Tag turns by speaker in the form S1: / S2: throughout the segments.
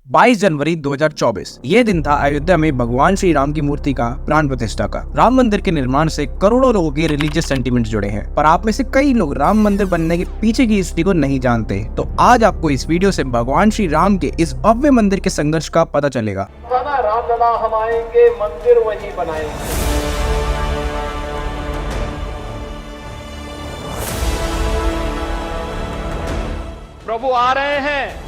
S1: 22 जनवरी 2024 ये दिन था अयोध्या में भगवान श्री राम की मूर्ति का प्राण प्रतिष्ठा का। राम मंदिर के निर्माण से करोड़ों लोगों के रिलीजियस सेंटिमेंट्स जुड़े हैं, पर आप में से कई लोग राम मंदिर बनने के पीछे की हिस्ट्री को नहीं जानते। तो आज आपको इस वीडियो से भगवान श्री राम के इस भव्य मंदिर के संघर्ष का पता चलेगा।
S2: रामलला हम आएंगे, मंदिर वही बनाएंगे। प्रभु आ रहे हैं।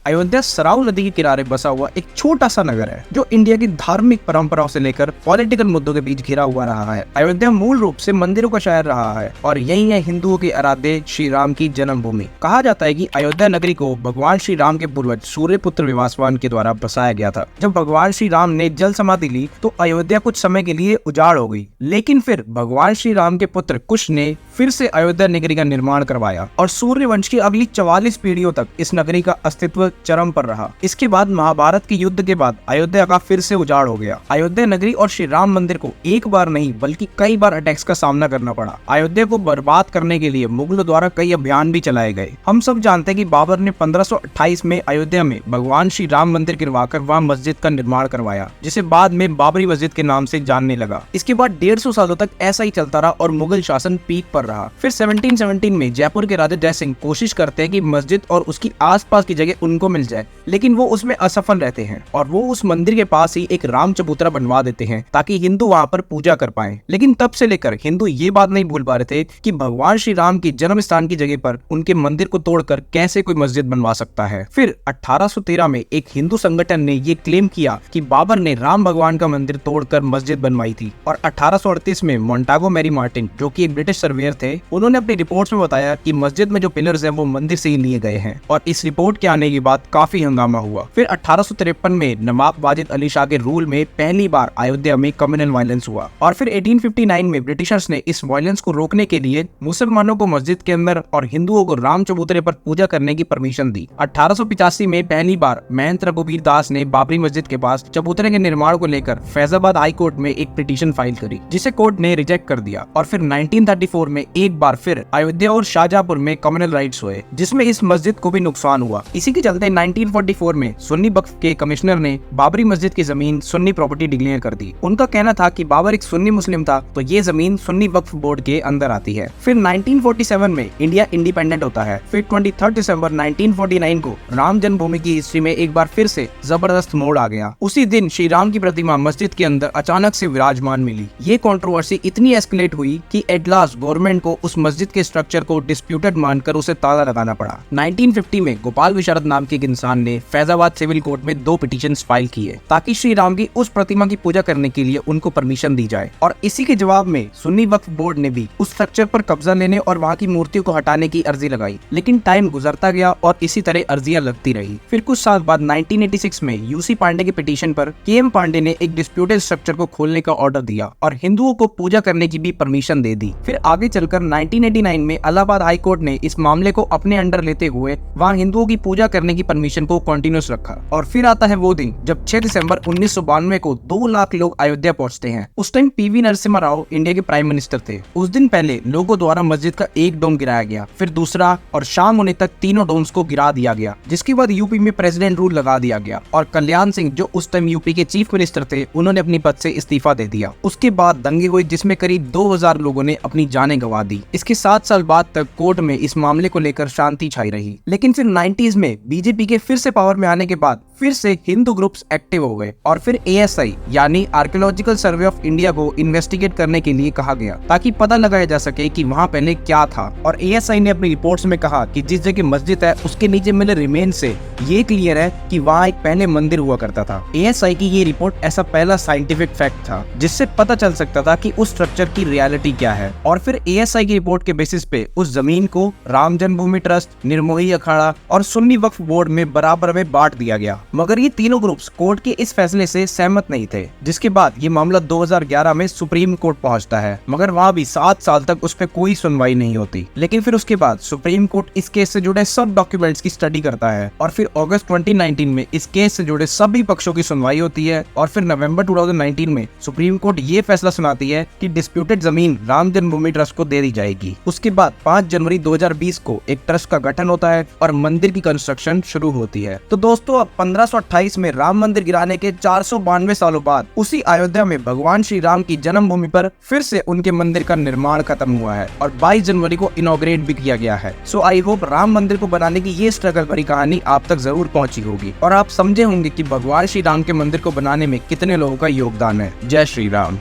S1: अयोध्या सराव नदी के किनारे बसा हुआ एक छोटा सा नगर है जो इंडिया की धार्मिक परंपराओं से लेकर पॉलिटिकल मुद्दों के बीच घिरा हुआ रहा है। अयोध्या मूल रूप से मंदिरों का शहर रहा है और यही है हिंदुओं के आराध्य श्री राम की जन्मभूमि। कहा जाता है कि अयोध्या नगरी को भगवान श्री राम के पूर्वज सूर्यपुत्र विवासवान के द्वारा बसाया गया था। जब भगवान श्री राम ने जल समाधि ली तो अयोध्या कुछ समय के लिए उजाड़ हो गई, लेकिन फिर भगवान श्री राम के पुत्र कुश ने फिर से अयोध्या नगरी का निर्माण करवाया और सूर्य वंश की अगली 44 पीढ़ियों तक इस नगरी का अस्तित्व चरम पर रहा। इसके बाद महाभारत के युद्ध के बाद अयोध्या का फिर से उजाड़ हो गया। अयोध्या नगरी और श्री राम मंदिर को एक बार नहीं बल्कि कई बार अटैक्स का सामना करना पड़ा। अयोध्या को बर्बाद करने के लिए मुगलों द्वारा कई अभियान भी चलाए गए। हम सब जानते हैं कि बाबर ने 1528 में अयोध्या में भगवान श्री राम मंदिर गिरवाकर वहाँ मस्जिद का निर्माण करवाया, जिसे बाद में बाबरी मस्जिद के नाम से जानने लगा। इसके बाद 150 सालों तक ऐसा ही चलता रहा और मुगल शासन पीक पर रहा। फिर 1717 में जयपुर के राजा जय सिंह कोशिश करते हैं कि मस्जिद और उसकी आसपास की जगह उनको मिल जाए, लेकिन वो उसमें असफल रहते हैं और वो उस मंदिर के पास ही एक राम चबूतरा बनवा देते हैं ताकि हिंदू वहाँ पर पूजा कर पाएं। लेकिन तब से लेकर हिंदू ये बात नहीं भूल पा रहे थे कि भगवान श्री राम की जन्म स्थान की जगह पर उनके मंदिर को तोड़कर कैसे कोई मस्जिद बनवा सकता है। फिर 1813 में एक हिंदू संगठन ने ये क्लेम किया कि बाबर ने राम भगवान का मंदिर तोड़कर मस्जिद बनवाई थी और 1838 में मोंटागो मैरी मार्टिन, जो कि एक ब्रिटिश सर्वेयर थे, उन्होंने अपनी रिपोर्ट्स में बताया कि मस्जिद में जो पिलर्स हैं वो मंदिर से ही लिए गए हैं और इस रिपोर्ट के आने के बाद काफी हंगामा हुआ। फिर 1853 में नवाब वाजिद अली शाह के रूल में पहली बार अयोध्या में कम्युनल वायलेंस हुआ और फिर 1859 में ब्रिटिशर्स ने इस वायलेंस को रोकने के लिए मुसलमानों को मस्जिद के अंदर और हिंदुओं को राम चबूतरे पर पूजा करने की परमिशन दी। 1885 में पहली बार महंत रघुबीर दास ने बाबरी मस्जिद के पास चबूतरे के निर्माण को लेकर फैजाबाद हाई कोर्ट में एक पिटीशन फाइल करी, जिसे कोर्ट ने रिजेक्ट कर दिया। और फिर 1934 में एक बार फिर अयोध्या और शाहजहांपुर में कम्युनल राइट्स हुए, जिसमें इस मस्जिद को भी नुकसान हुआ। इसी के चलते 1944 में सुन्नी वक्फ के कमिश्नर ने बाबरी मस्जिद की जमीन सुन्नी प्रॉपर्टी डिक्लेयर कर दी। उनका कहना था कि बाबर एक सुन्नी मुस्लिम था तो ये जमीन सुन्नी वक्फ बोर्ड के अंदर आती है। फिर 1947 में इंडिया इंडिपेंडेंट होता है। फिर 23 दिसंबर 1949 को राम जन्मभूमि की हिस्ट्री में एक बार फिर से जबरदस्त मोड़ आ गया। उसी दिन श्री राम की प्रतिमा मस्जिद के अंदर अचानक से विराजमान मिली। ये कंट्रोवर्सी इतनी एस्केलेट हुई कि एट लास्ट गवर्नमेंट को उस मस्जिद के स्ट्रक्चर को डिस्प्यूटेड मानकर उसे ताला लगाना पड़ा। 1950 में गोपाल विशारद नाम के एक इंसान ने फैजाबाद सिविल कोर्ट में 2 पिटीशंस फाइल किए ताकि श्री राम की उस प्रतिमा की पूजा करने के लिए उनको परमिशन दी जाए। और इसी के जवाब में सुन्नी वक्फ बोर्ड ने भी उस स्ट्रक्चर पर कब्जा लेने और वहाँ की मूर्तियों को हटाने की अर्जी लगाई। लेकिन टाइम गुजरता गया और इसी तरह अर्जियां लगती रही। फिर कुछ साल बाद 1986 में यूसी पांडे के पिटीशन पर केएम पांडे ने एक डिस्प्यूटेड स्ट्रक्चर को खोलने का ऑर्डर दिया और हिंदुओं को पूजा करने की भी परमिशन दे दी। फिर आगे चलकर 1989 में इलाहाबाद हाई कोर्ट ने इस मामले को अपने अंडर लेते हुए वहाँ हिंदुओं की पूजा करने की परमिशन को कंटिन्यूस रखा। और फिर आता है वो दिन जब 6 दिसंबर 1992 को 2 लाख लोग अयोध्या पहुंचते हैं। उस time PV Narasimha Rao India के प्राइम मिनिस्टर थे। उस दिन पहले लोगों द्वारा मस्जिद का एक डोम गिराया गया, फिर दूसरा और शाम होने तक तीनों डोम्स को गिरा दिया गया, जिसके बाद यूपी में प्रेसिडेंट रूल लगा दिया गया और कल्याण सिंह, जो उस टाइम यूपी के चीफ मिनिस्टर थे, उन्होंने अपनी पद से इस्तीफा दे दिया। उसके बाद दंगे हुए जिसमें करीब 2000 लोगों ने अपनी जानें गंवा दी। इसके 7 साल बाद तक कोर्ट में इस मामले को लेकर शांति छाई रही। लेकिन फिर 90s में बीजेपी के फिर से पावर में आने के बाद फिर से हिंदू ग्रुप्स एक्टिव हो गए और फिर एएसआई यानी आर्कियोलॉजिकल सर्वे ऑफ इंडिया को इन्वेस्टिगेट करने के लिए कहा गया ताकि पता लगाया जा सके कि वहाँ पहले क्या था। और एएसआई ने अपनी रिपोर्ट्स में कहा कि जिस जगह मस्जिद है उसके नीचे मिले रिमेन से ये क्लियर है कि वहाँ एक पहले मंदिर हुआ करता था। एएसआई की ये रिपोर्ट ऐसा पहला साइंटिफिक फैक्ट था जिससे पता चल सकता था कि उस स्ट्रक्चर की रियलिटी क्या है। और फिर एएसआई की रिपोर्ट के बेसिस पे उस जमीन को राम जन्मभूमि ट्रस्ट, निर्मोही अखाड़ा और सुन्नी वक्फ बोर्ड कोर्ट में बराबर में बांट दिया गया। मगर ये तीनों ग्रुप्स कोर्ट के इस फैसले से सहमत नहीं थे, जिसके बाद ये मामला 2011 में सुप्रीम कोर्ट पहुंचता है। मगर वहाँ भी 7 साल तक उस पर कोई सुनवाई नहीं होती। लेकिन फिर उसके बाद सुप्रीम कोर्ट इस केस से जुड़े सब डॉक्यूमेंट्स की स्टडी करता है और फिर अगस्त 2019 में इस केस से जुड़े सभी पक्षों की सुनवाई होती है और फिर नवंबर 2019 में सुप्रीम कोर्ट ये फैसला सुनाती है कि डिस्प्यूटेड जमीन राम जन्मभूमि ट्रस्ट को दे दी जाएगी। उसके बाद 5 जनवरी 2020 को एक ट्रस्ट का गठन होता है और मंदिर की कंस्ट्रक्शन शुरू होती है। तो दोस्तों, अब 1528 में राम मंदिर गिराने के 492 सालों बाद उसी अयोध्या में भगवान श्री राम की जन्मभूमि पर फिर से उनके मंदिर का निर्माण खत्म हुआ है और 22 जनवरी को इनॉग्रेट भी किया गया है। सो आई होप राम मंदिर को बनाने की ये स्ट्रगल भरी कहानी आप तक जरूर पहुंची होगी और आप समझे होंगे कि भगवान श्री राम के मंदिर को बनाने में कितने लोगों का योगदान है। जय श्री राम।